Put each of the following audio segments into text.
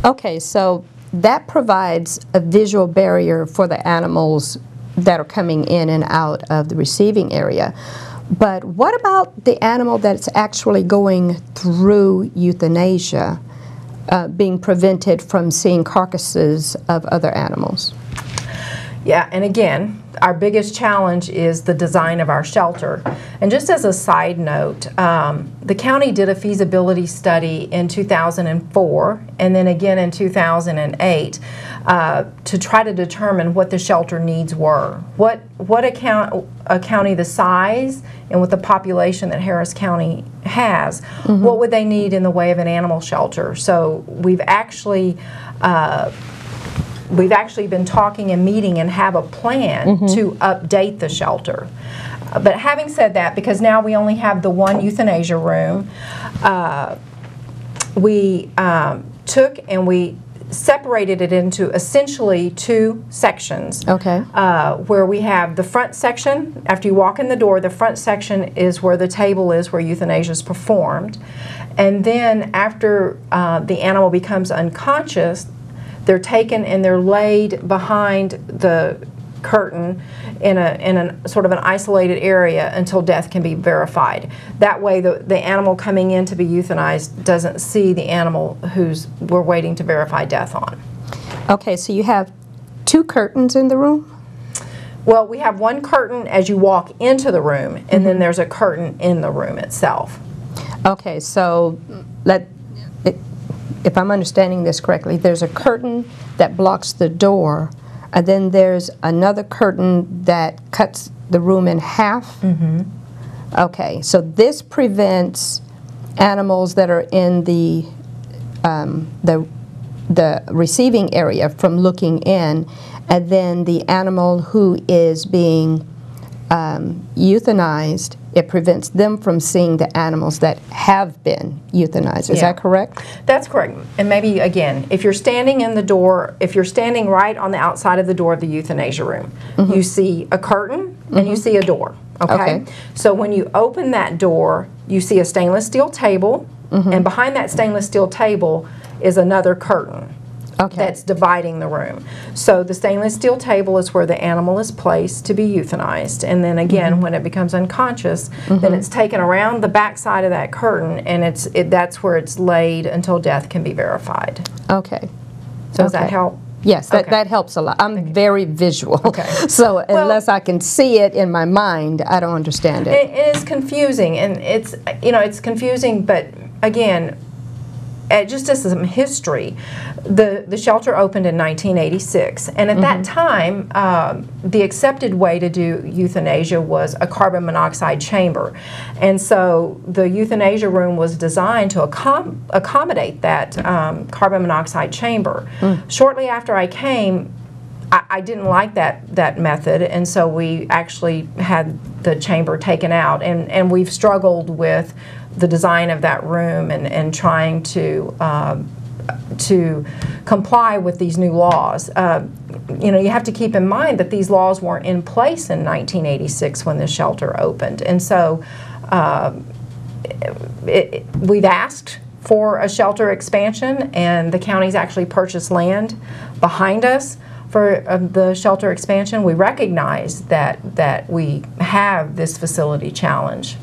Okay, so that provides a visual barrier for the animals that are coming in and out of the receiving area. But what about the animal that's actually going through euthanasia, being prevented from seeing carcasses of other animals? Yeah, and again, our biggest challenge is the design of our shelter. And just as a side note, the county did a feasibility study in 2004 and then again in 2008 to try to determine what the shelter needs were. What a county the size and with the population that Harris County has, what would they need in the way of an animal shelter? So we've actually been talking and meeting and have a plan to update the shelter. But having said that, because now we only have the one euthanasia room, we took and we separated it into essentially two sections. Okay. Where we have the front section. After you walk in the door, the front section is where the table is where euthanasia is performed. And then after the animal becomes unconscious, they're taken and they're laid behind the curtain in a sort of an isolated area until death can be verified. That way the animal coming in to be euthanized doesn't see the animal we're waiting to verify death on. Okay, so you have two curtains in the room? Well, we have one curtain as you walk into the room, and then there's a curtain in the room itself. Okay, so if I'm understanding this correctly, there's a curtain that blocks the door, and then there's another curtain that cuts the room in half? Okay, so this prevents animals that are in the receiving area from looking in, and then the animal who is being euthanized, it prevents them from seeing the animals that have been euthanized. Is that correct? That's correct. And maybe, again, if you're standing in the door, if you're standing right on the outside of the door of the euthanasia room, you see a curtain and you see a door. Okay? So when you open that door, you see a stainless steel table, and behind that stainless steel table is another curtain. That's dividing the room. So the stainless steel table is where the animal is placed to be euthanized, and then again when it becomes unconscious, then it's taken around the back side of that curtain, and that's where it's laid until death can be verified. Okay. So does that help? Yes, that helps a lot. I'm very visual, so unless I can see it in my mind, I don't understand it. It is confusing, and it's confusing, but again, just as some history, the shelter opened in 1986, and at that time, the accepted way to do euthanasia was a carbon monoxide chamber, and so the euthanasia room was designed to accommodate that carbon monoxide chamber. Shortly after I came, I didn't like that method, and so we actually had the chamber taken out, and we've struggled with the design of that room and trying to comply with these new laws. You have to keep in mind that these laws weren't in place in 1986 when the shelter opened, and so we've asked for a shelter expansion, and the county's actually purchased land behind us for the shelter expansion. We recognize that we have this facility challenge.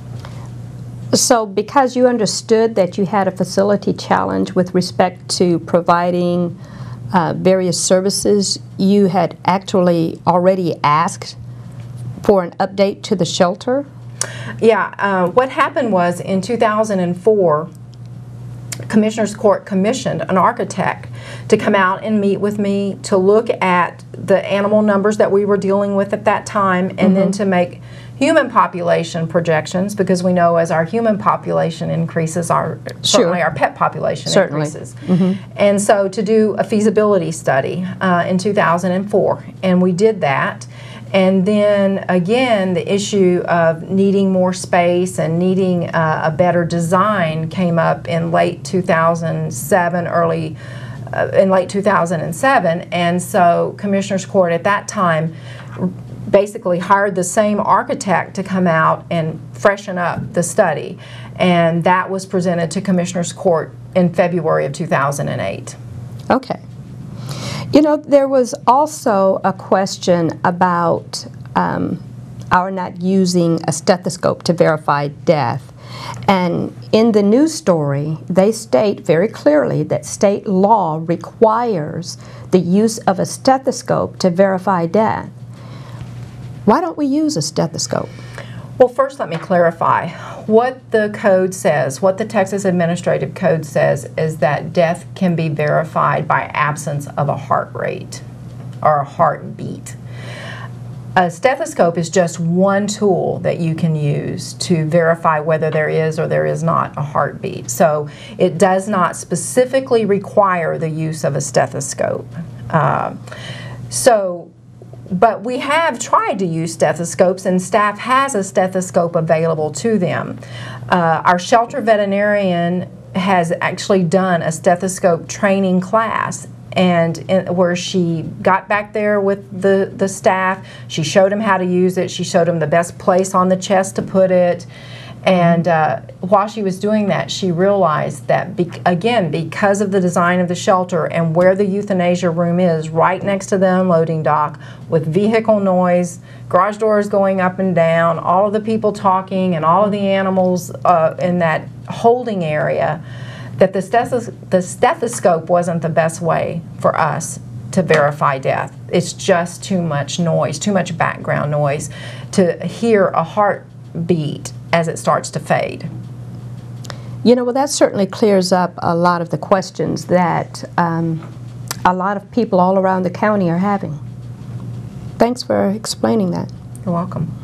So because you understood that you had a facility challenge with respect to providing various services, you had actually already asked for an update to the shelter? Yeah, what happened was in 2004, Commissioner's Court commissioned an architect to come out and meet with me to look at the animal numbers that we were dealing with at that time, and then to make human population projections, because we know as our human population increases, certainly our pet population increases. And so to do a feasibility study in 2004, and we did that. And then again, the issue of needing more space and needing a better design came up in late 2007, in late 2007, and so Commissioner's Court at that time basically hired the same architect to come out and freshen up the study, and that was presented to Commissioner's Court in February of 2008. Okay. You know, there was also a question about our not using a stethoscope to verify death. And in the news story, they state very clearly that state law requires the use of a stethoscope to verify death. Why don't we use a stethoscope? Well, first let me clarify. What the code says, what the Texas Administrative Code says, is that death can be verified by absence of a heart rate or a heartbeat. A stethoscope is just one tool that you can use to verify whether there is or there is not a heartbeat. So it does not specifically require the use of a stethoscope. But we have tried to use stethoscopes, and staff has a stethoscope available to them. Our shelter veterinarian has actually done a stethoscope training class, and where she got back there with the staff, she showed them how to use it, she showed them the best place on the chest to put it, and while she was doing that, she realized that, again, because of the design of the shelter and where the euthanasia room is, right next to the unloading dock, with vehicle noise, garage doors going up and down, all of the people talking, and all of the animals in that holding area, that the stethoscope wasn't the best way for us to verify death. It's just too much noise, too much background noise to hear a heartbeat as it starts to fade. You know, well, that certainly clears up a lot of the questions that a lot of people all around the county are having. Thanks for explaining that. You're welcome.